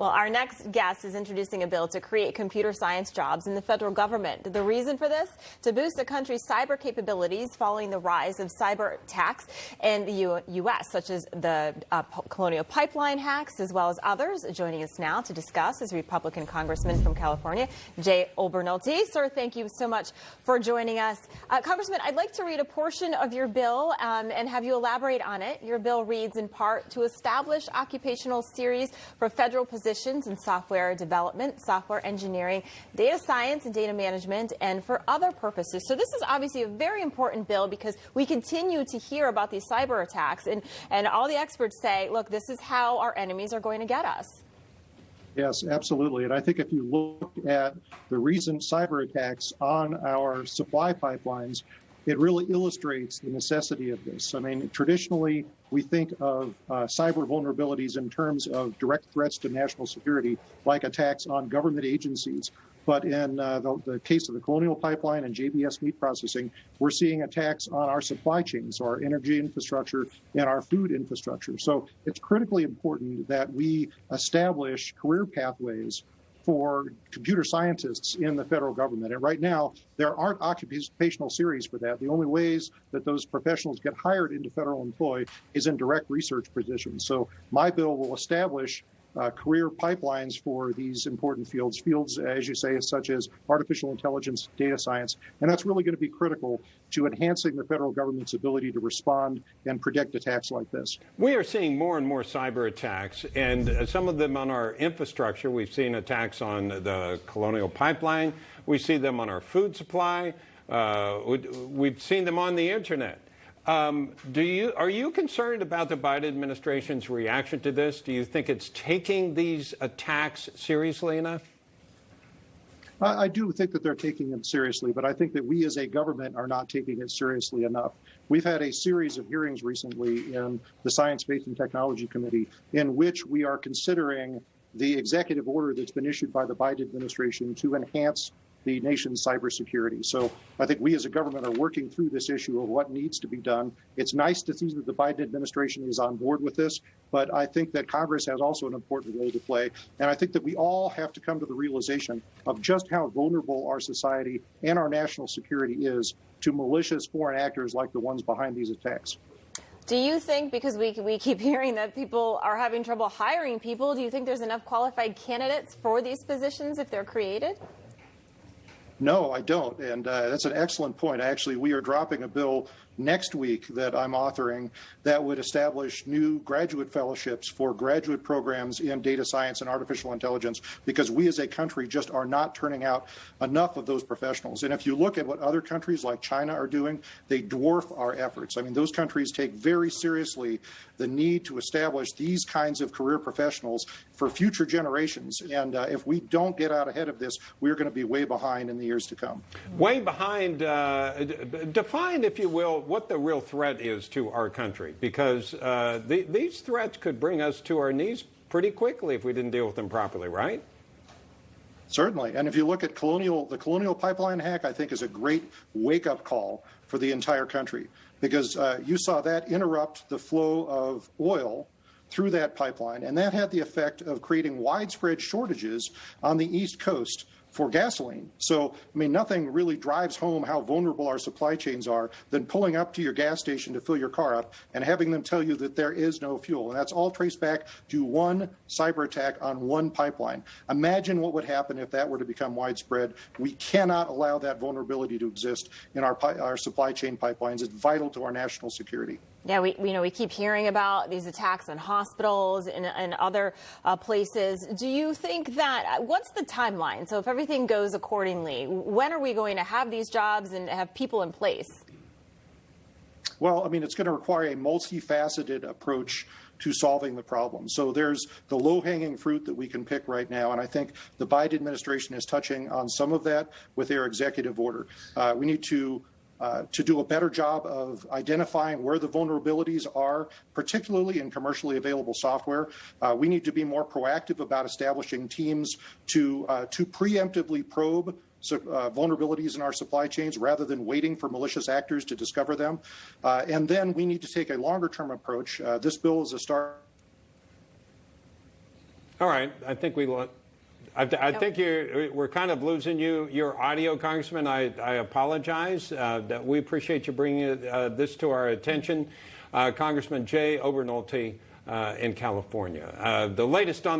Well, our next guest is introducing a bill to create computer science jobs in the federal government. The reason for this? To boost the country's cyber capabilities following the rise of cyber attacks in the U.S., such as the Colonial Pipeline hacks, as well as others. Joining us now to discuss is Republican Congressman from California, Jay Obernolte. Sir, thank you so much for joining us. Congressman, I'd like to read a portion of your bill and have you elaborate on it. Your bill reads in part, to establish occupational series for federal positions in software development, software engineering, data science, and data management, and for other purposes. So this is obviously a very important bill because we continue to hear about these cyber attacks, and all the experts say, look, this is how our enemies are going to get us. Yes, absolutely. And I think if you look at the recent cyber attacks on our supply pipelines, it really illustrates the necessity of this. I mean, traditionally, we think of cyber vulnerabilities in terms of direct threats to national security, like attacks on government agencies. But in the case of the Colonial Pipeline and JBS meat processing, we're seeing attacks on our supply chain, so our energy infrastructure and our food infrastructure. So it's critically important that we establish career pathways for computer scientists in the federal government. And right now, there aren't occupational series for that. The only ways that those professionals get hired into federal employ is in direct research positions. So my bill will establish career pipelines for these important fields, as you say, such as artificial intelligence, data science, and that's really going to be critical to enhancing the federal government's ability to respond and predict attacks like this. We are seeing more and more cyber attacks, and some of them on our infrastructure. We've seen attacks on the Colonial Pipeline. We see them on our food supply. We've seen them on the internet. Are you concerned about the Biden administration's reaction to this? Do you think it's taking these attacks seriously enough? I do think that they're taking them seriously, but I think that we as a government are not taking it seriously enough. We've had a series of hearings recently in the Science, Space, and Technology Committee in which we are considering the executive order that's been issued by the Biden administration to enhance the nation's cybersecurity. So I think we as a government are working through this issue of what needs to be done. It's nice to see that the Biden administration is on board with this, but I think that Congress has also an important role to play. And I think that we all have to come to the realization of just how vulnerable our society and our national security is to malicious foreign actors like the ones behind these attacks. Do you think, because we keep hearing that people are having trouble hiring people, do you think there's enough qualified candidates for these positions if they're created? No, I don't, and that's an excellent point. Actually, we are dropping a bill next week that I'm authoring that would establish new graduate fellowships for graduate programs in data science and artificial intelligence, because we as a country just are not turning out enough of those professionals. And if you look at what other countries like China are doing, they dwarf our efforts. I mean, those countries take very seriously the need to establish these kinds of career professionals for future generations. And if we don't get out ahead of this, we're going to be way behind in the years to come. Way behind. Define, if you will, what the real threat is to our country, because these threats could bring us to our knees pretty quickly if we didn't deal with them properly, right? Certainly. And if you look at the Colonial Pipeline hack, I think is a great wake-up call for the entire country, because you saw that interrupt the flow of oil through that pipeline, and that had the effect of creating widespread shortages on the East Coast for gasoline. So, I mean, nothing really drives home how vulnerable our supply chains are than pulling up to your gas station to fill your car up and having them tell you that there is no fuel. And that's all traced back to one cyber attack on one pipeline. Imagine what would happen if that were to become widespread. We cannot allow that vulnerability to exist in our supply chain pipelines. It's vital to our national security. Yeah, we keep hearing about these attacks on hospitals and other places. Do you think that, what's the timeline? So if everything goes accordingly, when are we going to have these jobs and have people in place? Well, I mean, it's going to require a multifaceted approach to solving the problem. So there's the low-hanging fruit that we can pick right now, and I think the Biden administration is touching on some of that with their executive order. We need to do a better job of identifying where the vulnerabilities are, particularly in commercially available software. We need to be more proactive about establishing teams to preemptively probe vulnerabilities in our supply chains rather than waiting for malicious actors to discover them. And then we need to take a longer-term approach. This bill is a start. All right. I think I think we're kind of losing your audio, Congressman. I apologize. That we appreciate you bringing this to our attention. Congressman Jay Obernolte in California. The latest on